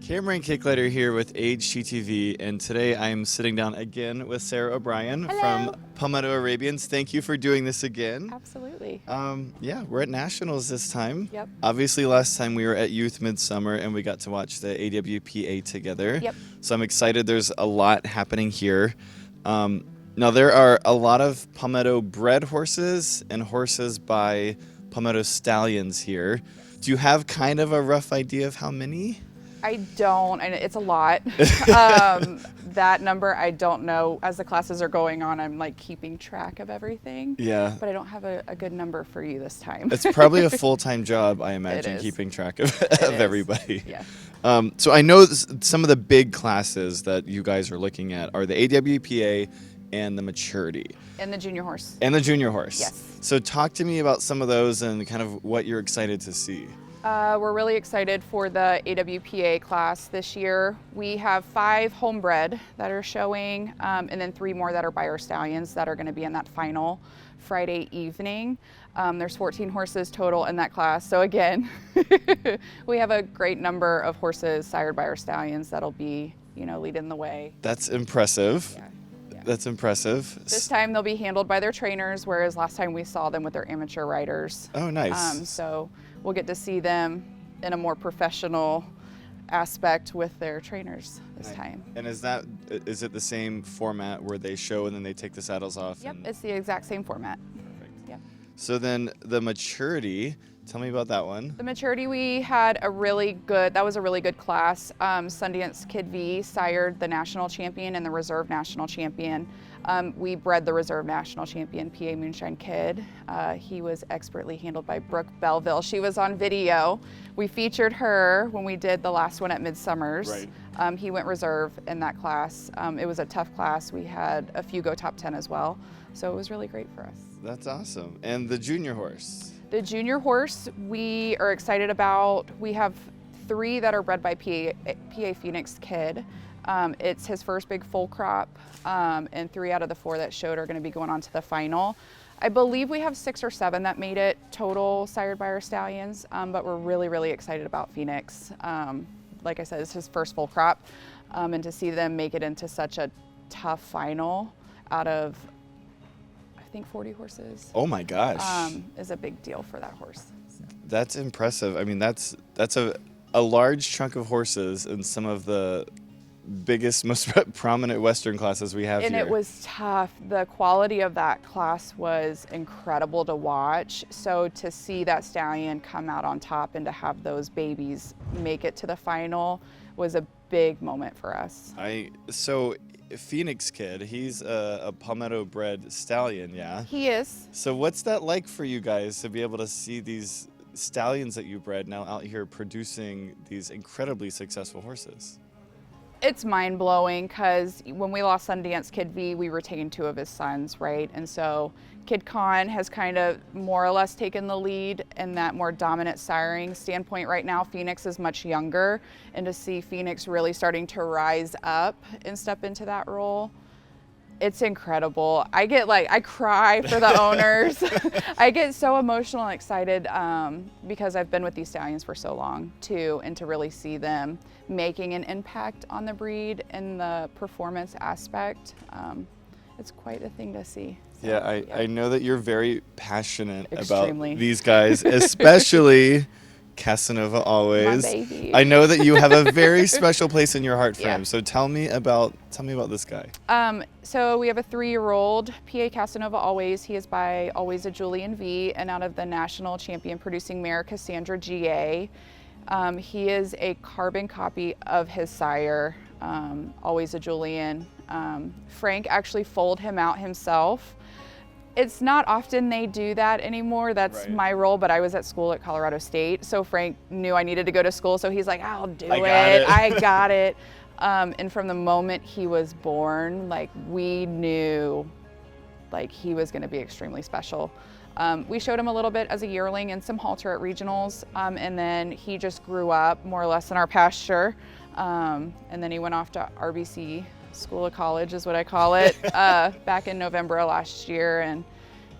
Cameron Kickletter here with HGTV, and today I'm sitting down again with Sarah O'Brien from Palmetto Arabians. Thank you for doing this again. Absolutely. Yeah, we're at Nationals this time. Yep. Obviously, last time we were at Youth Midsummer, and we got to watch the AWPA together. Yep. So I'm excited. There's a lot happening here. Now, there are a lot of Palmetto bred horses and horses by Palmetto stallions here. Do you have kind of a rough idea of how many? I don't, and it's a lot. That number, I don't know. As the classes are going on, I'm like keeping track of everything. Yeah. But I don't have a good number for you this time. It's probably a full-time job, I imagine, keeping track of everybody. Yeah. So I know some of the big classes that you guys are looking at are the AWPA and the maturity. And the junior horse. And the junior horse. Yes. So talk to me about some of those and kind of what you're excited to see. We're really excited for the AWPA class this year. We have 5 homebred that are showing, and then 3 more that are Beyer stallions that are going to be in that final Friday evening. There's 14 horses total in that class. So again, we have a great number of horses sired Beyer stallions that'll be, leading the way. That's impressive. Yeah. That's impressive. This time they'll be handled by their trainers, whereas last time we saw them with their amateur riders. Oh, nice. So we'll get to see them in a more professional aspect with their trainers this time. And is it the same format where they show and then they take the saddles off? Yep, it's the exact same format. Perfect. Yep. So then the maturity, tell me about that one. The maturity, we had that was a really good class. Sundance Kid V sired the national champion and the reserve national champion. We bred the reserve national champion, PA Moonshine Kid. He was expertly handled by Brooke Belleville. She was on video. We featured her when we did the last one at Midsummers. Right. He went reserve in that class. It was a tough class. We had a few go top 10 as well. So it was really great for us. That's awesome. And the junior horse? The junior horse we are excited about. We have 3 that are bred by PA Phoenix Kid. It's his first big full crop, and 3 out of the 4 that showed are going to be going on to the final. I believe we have 6 or 7 that made it total sired by our stallions, but we're really, really excited about Phoenix. Like I said, it's his first full crop, and to see them make it into such a tough final out of, I think, 40 horses. Oh my gosh. Is a big deal for that horse. So. That's impressive. I mean, that's a large chunk of horses in some of the biggest, most prominent Western classes we have and here. It was tough. The quality of that class was incredible to watch. So to see that stallion come out on top and to have those babies make it to the final was a big moment for us. So Phoenix Kid, he's a Palmetto bred stallion, yeah? He is. So what's that like for you guys to be able to see these stallions that you bred now out here producing these incredibly successful horses? It's mind-blowing because when we lost Sundance Kid V, we retained 2 of his sons, right? And so Kid Khan has kind of more or less taken the lead in that more dominant siring standpoint right now. Phoenix is much younger, and to see Phoenix really starting to rise up and step into that role, it's incredible. I cry for the owners. I get so emotional and excited because I've been with these stallions for so long too, and to really see them making an impact on the breed and the performance aspect, it's quite a thing to see. So, yeah, I know that you're very passionate Extremely. about these guys, especially Casanova Always. My baby. I know that you have a very special place in your heart for Yeah. him. So tell me about this guy. So we have a 3-year-old PA Casanova Always. He is by Always a Julian V, and out of the national champion producing mare Cassandra GA. He is a carbon copy of his sire, Always a Julian. Frank actually foaled him out himself. It's not often they do that anymore. That's right. my role, but I was at school at Colorado State, so Frank knew I needed to go to school, so he's like, I'll do it. I got it. And from the moment he was born, we knew he was gonna be extremely special. We showed him a little bit as a yearling and some halter at regionals, and then he just grew up more or less in our pasture. And then he went off to RBC School of College is what I call it, back in November of last year, and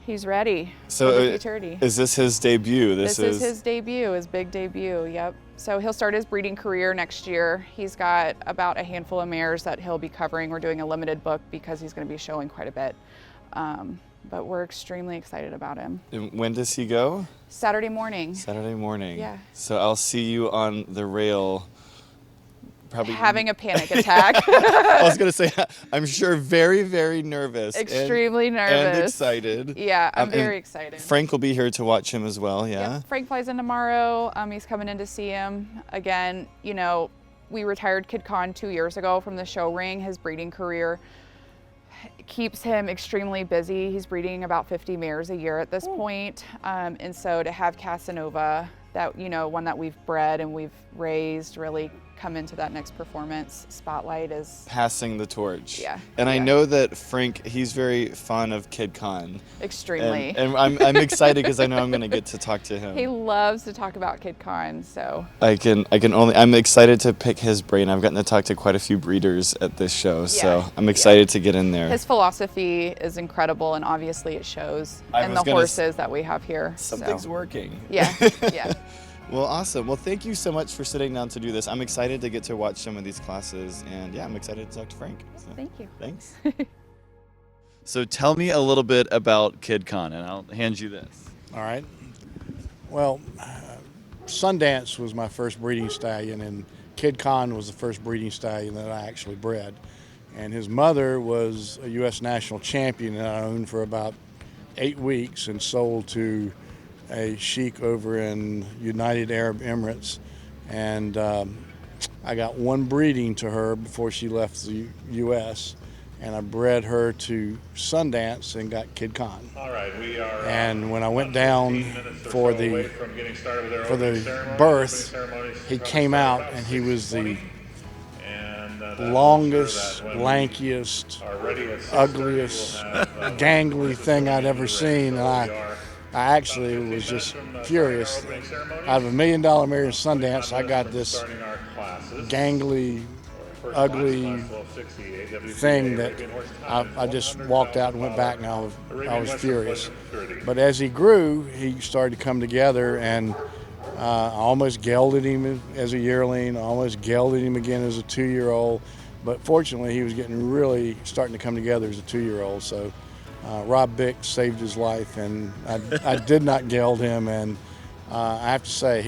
He's ready So for the futurity. is this his debut? This is his debut, his big debut, yep. So he'll start his breeding career next year. He's got about a handful of mares that he'll be covering. We're doing a limited book because he's going to be showing quite a bit. But we're extremely excited about him. And when does he go? Saturday morning. Saturday morning. Yeah. So I'll see you on the rail. Probably Having a panic attack. I was going to say, I'm sure very, very nervous. Extremely nervous. And excited. Yeah, I'm very excited. Frank will be here to watch him as well, yeah? Yep, Frank flies in tomorrow. He's coming in to see him. Again, you know, we retired Kid Con 2 years ago from the show ring. His breeding career keeps him extremely busy. He's breeding about 50 mares a year at this point. And so to have Casanova, that, you know, one that we've bred and we've raised, really come into that next performance spotlight is passing the torch. Yeah. And I know that Frank, he's very fond of Kid Con. Extremely. And I'm excited because I know I'm going to get to talk to him. He loves to talk about Kid Con, so. I'm excited to pick his brain. I've gotten to talk to quite a few breeders at this show, so I'm excited to get in there. His philosophy is incredible, and obviously it shows in the horses that we have here. Something's working. Yeah, yeah. Well, awesome. Well, thank you so much for sitting down to do this. I'm excited to get to watch some of these classes, and yeah, I'm excited to talk to Frank. So, thank you. Thanks. So tell me a little bit about Kid Con, and I'll hand you this. All right. Well, Sundance was my first breeding stallion, and Kid Con was the first breeding stallion that I actually bred. And his mother was a U.S. national champion that I owned for about 8 weeks and sold to a sheik over in United Arab Emirates, and I got one breeding to her before she left the U.S., and I bred her to Sundance and got Kid Con. All right, we are. And when I went down for the birth, he came out and he was the longest, lankiest, ugliest, gangly thing I'd ever seen. And I actually was just furious. Out of $1 million mare in Sundance, I got this gangly, ugly thing that I just walked out and went back, and I was furious. But as he grew, he started to come together, and I almost gelded him as a yearling, I almost gelded him again as a 2-year-old. But fortunately, he was getting really starting to come together as a 2-year-old. So Rob Bick saved his life, and I did not geld him. And I have to say,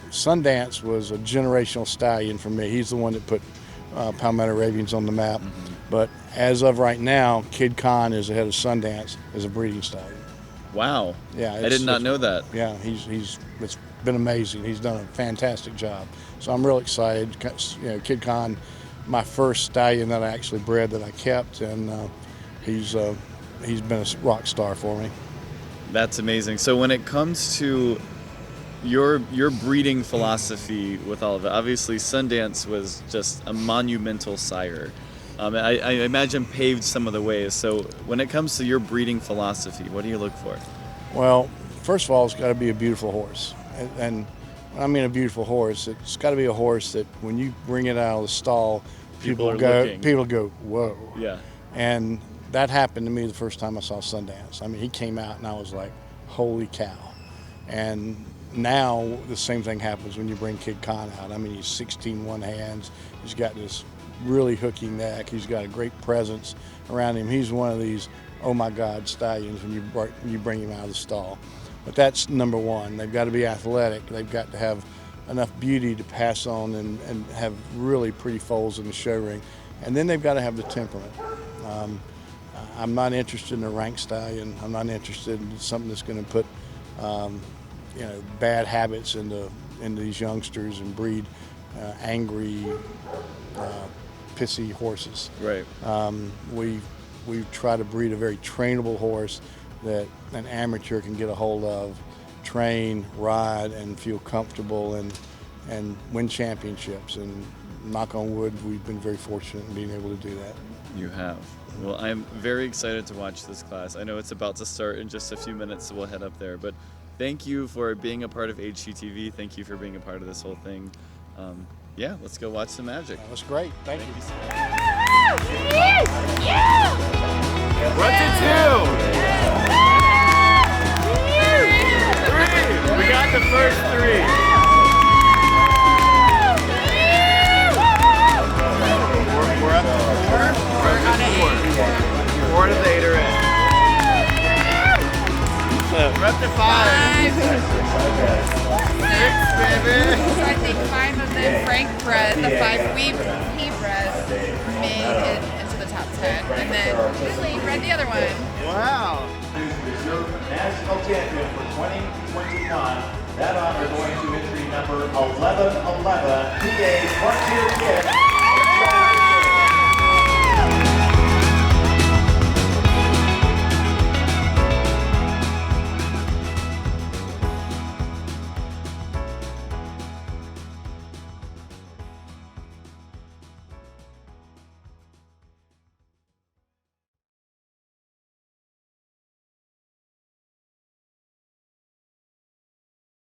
Sundance was a generational stallion for me. He's the one that put Palmetto Arabians on the map. Mm-hmm. But as of right now, Kid Con is ahead of Sundance as a breeding stallion. Wow. Yeah, I did not know that. Yeah, it's been amazing. He's done a fantastic job. So I'm real excited. You know, Kid Con, my first stallion that I actually bred that I kept, and he's been a rock star for me. That's amazing. So when it comes to your breeding philosophy with all of it, obviously Sundance was just a monumental sire. I imagine paved some of the ways. So when it comes to your breeding philosophy, what do you look for? Well, first of all, it's got to be a beautiful horse. And when I mean a beautiful horse, it's got to be a horse that when you bring it out of the stall, people go, whoa. Yeah. And that happened to me the first time I saw Sundance. I mean, he came out and I was like, holy cow. And now the same thing happens when you bring Kid Con out. I mean, he's 16 one hands. He's got this really hooky neck. He's got a great presence around him. He's one of these, oh my God, stallions when you bring him out of the stall. But that's number one. They've got to be athletic. They've got to have enough beauty to pass on and have really pretty foals in the show ring. And then they've got to have the temperament. I'm not interested in a rank stallion. I'm not interested in something that's going to put bad habits into these youngsters and breed angry, pissy horses. Right. We try to breed a very trainable horse that an amateur can get a hold of, train, ride, and feel comfortable and win championships. And knock on wood, we've been very fortunate in being able to do that. You have. Well, I'm very excited to watch this class. I know it's about to start in just a few minutes, so we'll head up there. But thank you for being a part of HGTV. Thank you for being a part of this whole thing. Yeah, let's go watch some magic. That was great. Thank you. So much. Yeah! What to do? We got the first 3. We're up to 4. We're on 4. 4 to the 8 are in. We're up to 5. 6, baby. So I think 5 of them Frank bred, the 5 he bred, made it into the top 10, and then Billy bred the other one. Wow. Is your national champion for 2021. That honor going to entry number 1111, PA Frontier Kid.